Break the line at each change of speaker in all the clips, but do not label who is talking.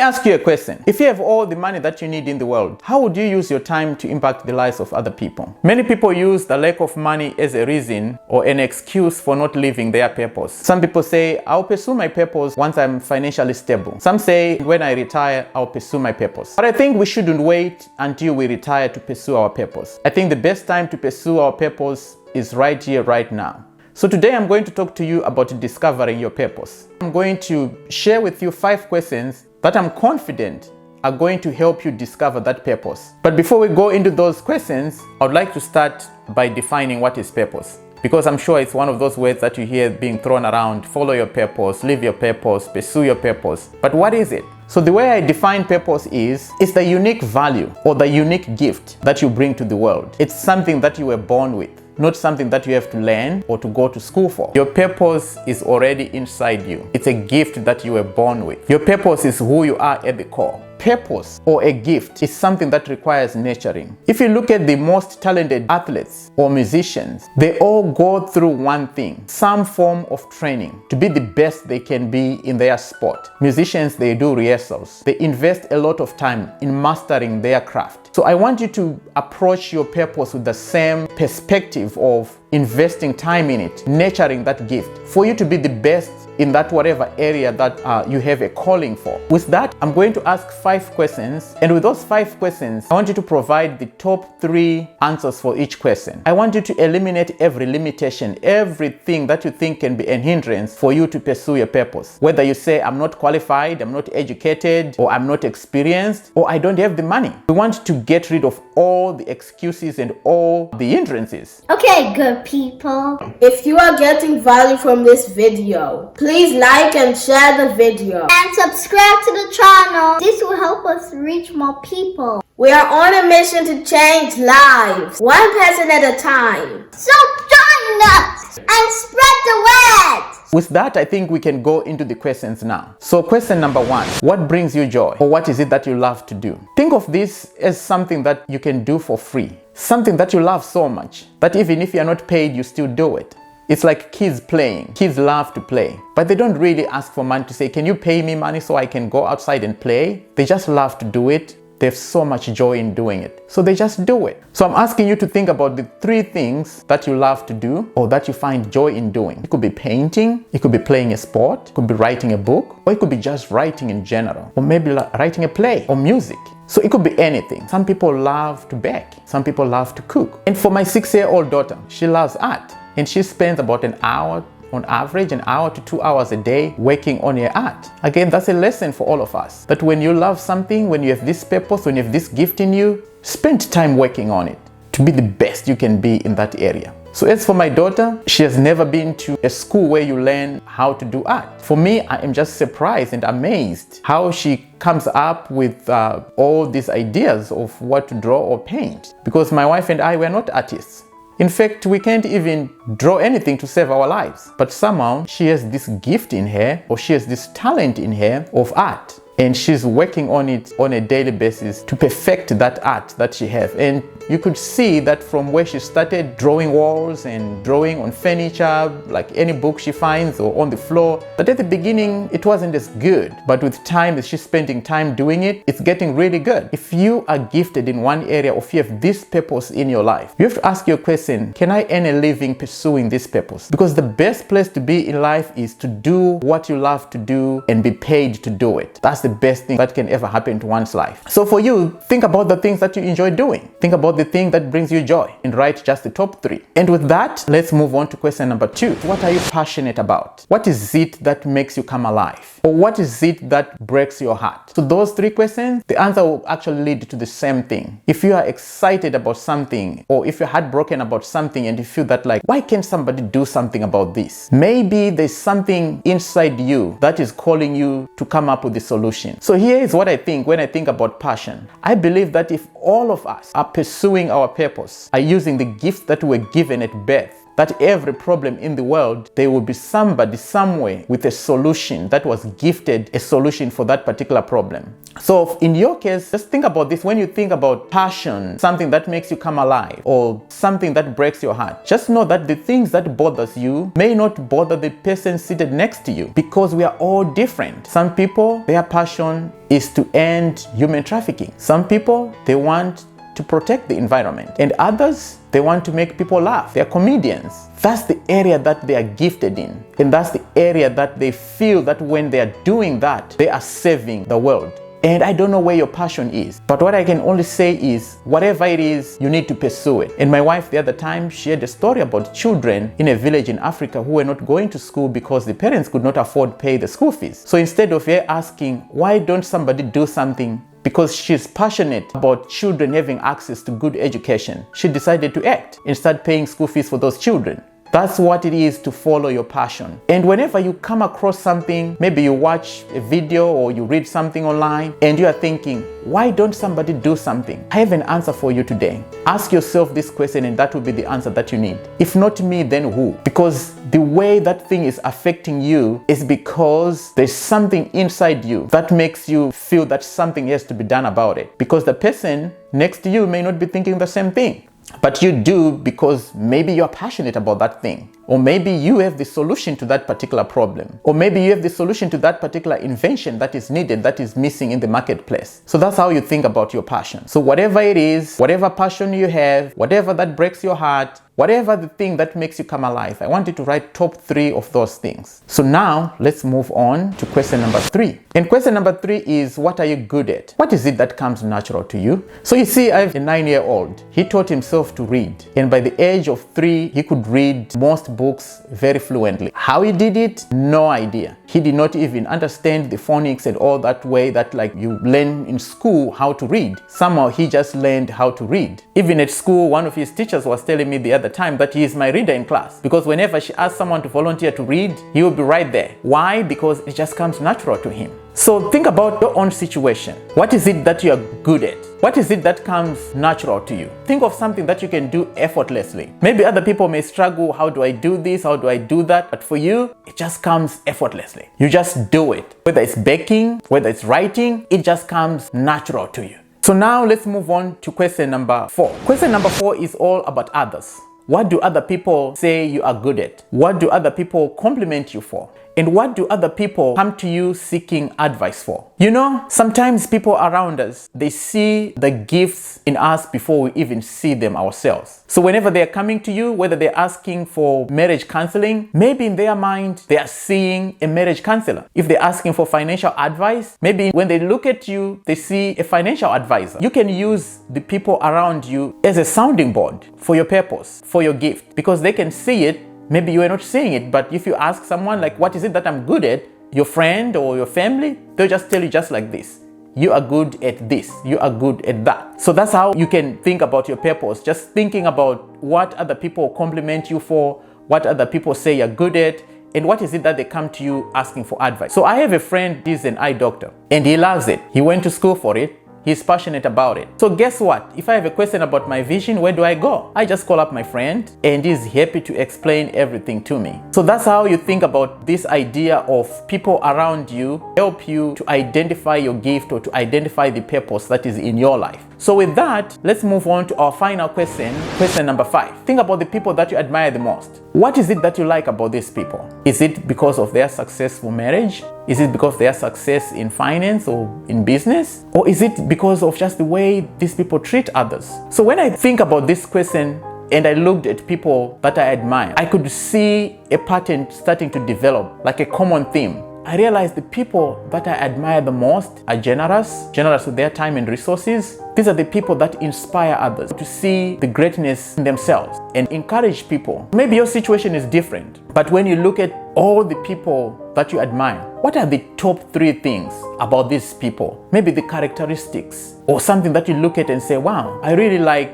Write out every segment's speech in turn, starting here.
ask you a question. If you have all the money that you need in the world, how would you use your time to impact the lives of other people? Many people use the lack of money as a reason or an excuse for not living their purpose. Some people say, I'll pursue my purpose once I'm financially stable. Some say, when I retire, I'll pursue my purpose. But I think we shouldn't wait until we retire to pursue our purpose. I think the best time to pursue our purpose is right here, right now. So today I'm going to talk to you about discovering your purpose. I'm going to share with you 5 questions that I'm confident are going to help you discover that purpose. But before we go into those questions, I would like to start by defining what is purpose. Because I'm sure it's one of those words that you hear being thrown around: follow your purpose, live your purpose, pursue your purpose. But what is it? So the way I define purpose is, it's the unique value or the unique gift that you bring to the world. It's something that you were born with, not something that you have to learn or to go to school for. Your purpose is already inside you. It's a gift that you were born with. Your purpose is who you are at the core. Purpose or a gift is something that requires nurturing. If you look at the most talented athletes or musicians, they all go through one thing: some form of training to be the best they can be in their sport. Musicians, they do rehearsals. They invest a lot of time in mastering their craft. So I want you to approach your purpose with the same perspective of investing time in it, nurturing that gift for you to be the best in that whatever area that you have a calling for. With that, I'm going to ask 5 questions, and with those 5 questions, I want you to provide the top 3 answers for each question. I want you to eliminate every limitation, everything that you think can be a hindrance for you to pursue your purpose. Whether you say, I'm not qualified, I'm not educated, or I'm not experienced, or I don't have the money. We want to get rid of all the excuses and all the hindrances.
Okay, good people.
If you are getting value from this video, please like and share the video.
And subscribe to the channel. This will help us reach more people.
We are on a mission to change lives, one person at a time.
So join us and spread the word.
With that, I think we can go into the questions now. So question number 1, what brings you joy? Or what is it that you love to do? Think of this as something that you can do for free. Something that you love so much that even if you're not paid, you still do it. It's like kids playing. Kids love to play, but they don't really ask for money to say, can you pay me money so I can go outside and play? They just love to do it. They have so much joy in doing it, so they just do it. So I'm asking you to think about the 3 things that you love to do or that you find joy in doing. It could be painting, it could be playing a sport, it could be writing a book, or it could be just writing in general, or maybe writing a play or music. So it could be anything. Some people love to bake, some people love to cook. And for my 6-year-old daughter, she loves art, and she spends about an hour, on average, an hour to 2 hours a day working on your art. Again, that's a lesson for all of us, that when you love something, when you have this purpose, when you have this gift in you, spend time working on it to be the best you can be in that area. So as for my daughter, she has never been to a school where you learn how to do art. For me, I am just surprised and amazed how she comes up with all these ideas of what to draw or paint, because my wife and I were not artists. In fact, we can't even draw anything to save our lives. But somehow she has this gift in her, or she has this talent in her of art. And she's working on it on a daily basis to perfect that art that she has. And you could see that from where she started drawing walls and drawing on furniture, like any book she finds or on the floor, that at the beginning it wasn't as good. But with time, as she's spending time doing it, it's getting really good. If you are gifted in one area, or if you have this purpose in your life, you have to ask your question, can I earn a living pursuing this purpose? Because the best place to be in life is to do what you love to do and be paid to do it. That's the best thing that can ever happen to one's life. So for you, think about the things that you enjoy doing. Think about the thing that brings you joy and write just the top 3. And with that, let's move on to question number 2. What are you passionate about? What is it that makes you come alive? Or what is it that breaks your heart? So those 3 questions, the answer will actually lead to the same thing. If you are excited about something, or if you're heartbroken about something and you feel that like, why can't somebody do something about this? Maybe there's something inside you that is calling you to come up with a solution. So here is what I think when I think about passion. I believe that if all of us are pursuing our purpose, are using the gifts that were given at birth, that every problem in the world, there will be somebody somewhere with a solution that was gifted a solution for that particular problem. So in your case, just think about this. When you think about passion, something that makes you come alive or something that breaks your heart, just know that the things that bothers you may not bother the person seated next to you, because we are all different. Some people, their passion is to end human trafficking. Some people, they want to protect the environment, and others, they want to make people laugh. They're comedians. That's the area that they are gifted in, and that's the area that they feel that when they are doing that, they are saving the world. And I don't know where your passion is, but what I can only say is whatever it is, you need to pursue it. And my wife the other time shared a story about children in a village in Africa who were not going to school because the parents could not afford to pay the school fees. So instead of her asking, why don't somebody do something, because she's passionate about children having access to good education, she decided to act and start paying school fees for those children. That's what it is to follow your passion. And whenever you come across something, maybe you watch a video or you read something online and you are thinking, why don't somebody do something? I have an answer for you today. Ask yourself this question and that will be the answer that you need. If not me, then who? Because the way that thing is affecting you is because there's something inside you that makes you feel that something has to be done about it. Because the person next to you may not be thinking the same thing. But you do because maybe you're passionate about that thing. Or maybe you have the solution to that particular problem. Or maybe you have the solution to that particular invention that is needed, that is missing in the marketplace. So that's how you think about your passion. So whatever it is, whatever passion you have, whatever that breaks your heart, whatever the thing that makes you come alive, I want you to write top 3 of those things. So now let's move on to question number 3. And question number 3 is, what are you good at? What is it that comes natural to you? So you see, I have a 9-year-old. He taught himself to read. And by the age of 3, he could read most books very fluently. How he did it? No idea. He did not even understand the phonics and all that way that like you learn in school how to read. Somehow he just learned how to read. Even at school, one of his teachers was telling me the other time that he is my reader in class, because whenever she asks someone to volunteer to read, he will be right there. Why? Because it just comes natural to him. So think about your own situation. What is it that you are good at? What is it that comes natural to you? Think of something that you can do effortlessly. Maybe other people may struggle, how do I do this? How do I do that? But for you, it just comes effortlessly. You just do it. Whether it's baking, whether it's writing, it just comes natural to you. So now let's move on to question number 4. Question number 4 is all about others. What do other people say you are good at? What do other people compliment you for? And what do other people come to you seeking advice for? You know, sometimes people around us, they see the gifts in us before we even see them ourselves. So whenever they're coming to you, whether they're asking for marriage counseling, maybe in their mind, they are seeing a marriage counselor. If they're asking for financial advice, maybe when they look at you, they see a financial advisor. You can use the people around you as a sounding board for your purpose, for your gift, because they can see it. Maybe you are not seeing it, but if you ask someone like, what is it that I'm good at? Your friend or your family, they'll just tell you just like this. You are good at this. You are good at that. So that's how you can think about your purpose. Just thinking about what other people compliment you for, what other people say you're good at, and what is it that they come to you asking for advice. So I have a friend, he's an eye doctor, and he loves it. He went to school for it. He's passionate about it. So guess what? If I have a question about my vision, where do I go? I just call up my friend and he's happy to explain everything to me. So that's how you think about this idea of people around you help you to identify your gift or to identify the purpose that is in your life. So with that, let's move on to our final question, question number 5. Think about the people that you admire the most. What is it that you like about these people? Is it because of their successful marriage? Is it because of their success in finance or in business? Or is it because of just the way these people treat others? So when I think about this question and I looked at people that I admire, I could see a pattern starting to develop, like a common theme. I realized the people that I admire the most are generous with their time and resources. These are the people that inspire others to see the greatness in themselves and encourage people. Maybe your situation is different, but when you look at all the people that you admire, what are the top 3 things about these people? Maybe the characteristics or something that you look at and say, wow, I really like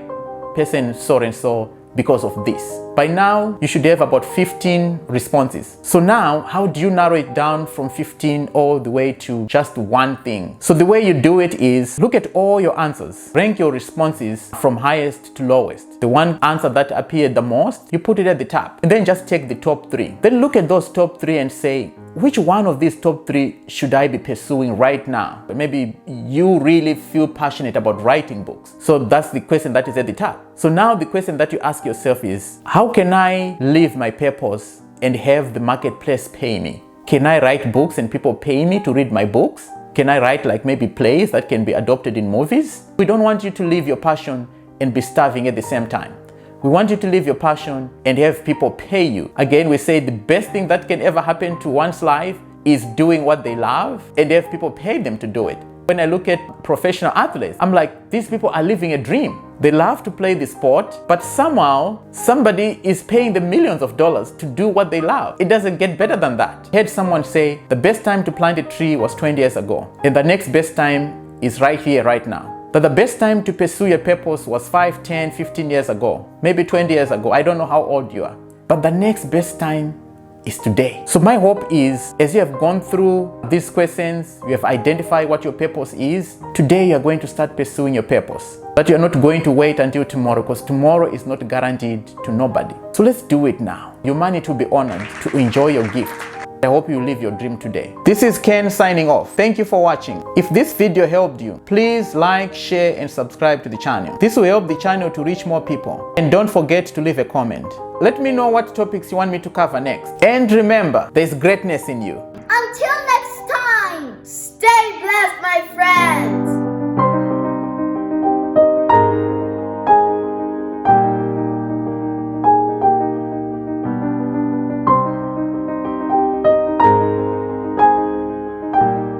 person so and so because of this. By now, you should have about 15 responses. So now, how do you narrow it down from 15 all the way to just one thing? So the way you do it is look at all your answers. Rank your responses from highest to lowest. The one answer that appeared the most, you put it at the top. And then just take the top 3. Then look at those top 3 and say, which one of these top 3 should I be pursuing right now? Maybe you really feel passionate about writing books. So that's the question that is at the top. So now the question that you ask yourself is, how can I live my purpose and have the marketplace pay me? Can I write books and people pay me to read my books? Can I write like maybe plays that can be adopted in movies? We don't want you to live your passion and be starving at the same time. We want you to live your passion and have people pay you. Again, we say the best thing that can ever happen to one's life is doing what they love and have people pay them to do it. When I look at professional athletes, I'm like, these people are living a dream. They love to play the sport, but somehow somebody is paying them millions of dollars to do what they love. It doesn't get better than that. I heard someone say the best time to plant a tree was 20 years ago, and the next best time is right here, right now. But the best time to pursue your purpose was 5, 10, 15 years ago, maybe 20 years ago. I don't know how old you are. But the next best time is today. So my hope is, as you have gone through these questions, you have identified what your purpose is, today you are going to start pursuing your purpose. But you're not going to wait until tomorrow, because tomorrow is not guaranteed to nobody. So let's do it now. Humanity will be honored to enjoy your gift. I hope you live your dream today. This is Ken signing off. Thank you for watching. If this video helped you, please like, share, and subscribe to the channel. This will help the channel to reach more people. And don't forget to leave a comment. Let me know what topics you want me to cover next. And remember, there's greatness in you.
Until